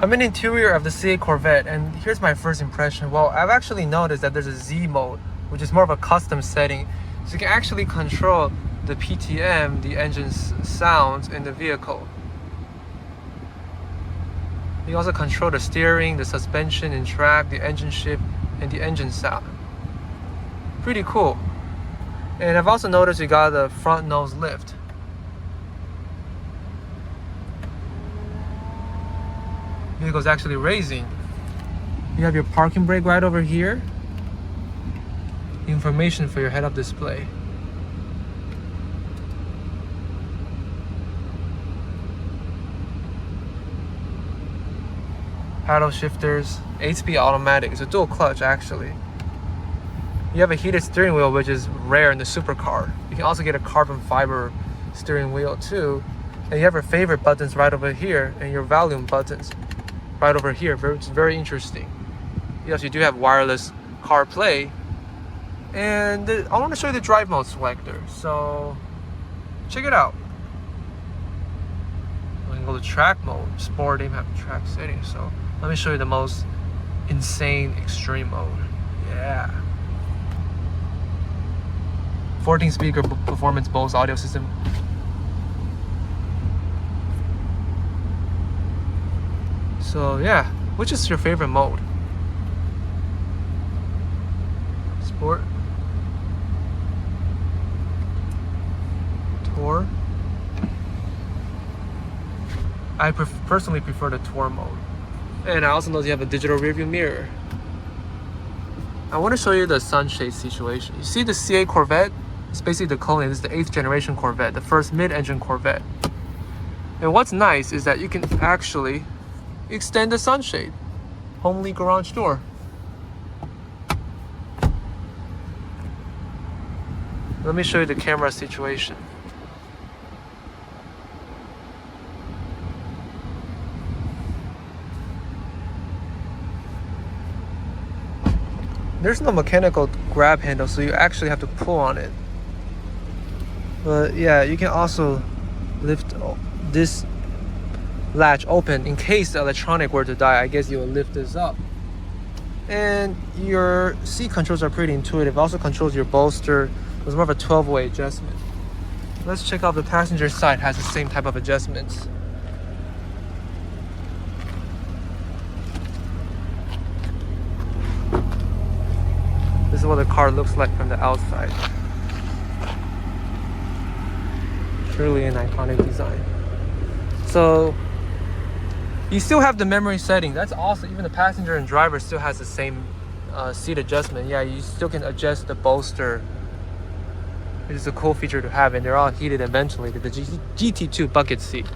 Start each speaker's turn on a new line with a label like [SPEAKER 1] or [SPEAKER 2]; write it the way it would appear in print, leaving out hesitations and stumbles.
[SPEAKER 1] I'm in the interior of the C8 Corvette, and here's my first impression. Well, I've actually noticed that there's a Z mode, which is more of a custom setting. So you can actually control the PTM, the engine's sounds in the vehicle. You also control the steering, the suspension and track, the engine shift, and the engine sound. Pretty cool. And I've also noticed you got the front nose lift. Vehicle's actually raising. You have your parking brake right over here. Information for your head-up display. Paddle shifters, 8-speed automatic. It's a dual clutch actually. You have a heated steering wheel, which is rare in the supercar. You can also get a carbon fiber steering wheel too. And you have your favorite buttons right over here and your volume buttons right over here, which is very interesting. Yes, you do have wireless CarPlay. And I want to show you the drive mode selector. So check it out. We can go to track mode. Sport, even have track settings. So let me show you the most insane extreme mode. Yeah. 14 speaker performance Bose audio system. So yeah, which is your favorite mode? Sport, Tour. I personally prefer the Tour mode. And I also know you have a digital rearview mirror. I want to show you the sunshade situation. You see the C8 Corvette? It's basically the clone. This is the 8th generation Corvette, the first mid-engine Corvette. And what's nice is that you can actually extend the sunshade. Homely garage door. Let me show you the camera situation. There's no mechanical grab handle, so you actually have to pull on it. But yeah, you can also lift this latch open in case the electronic were to die. I guess you will lift this up. And your seat controls are pretty intuitive. It also controls your bolster. It's more of a 12-way adjustment. Let's check out the passenger side. Has the same type of adjustments. This is what the car looks like from the outside. Truly an iconic design. So you still have the memory setting. That's awesome. Even the passenger and driver still has the same seat adjustment. Yeah, you still can adjust the bolster. It is a cool feature to have, and they're all heated eventually with the GT2 bucket seat.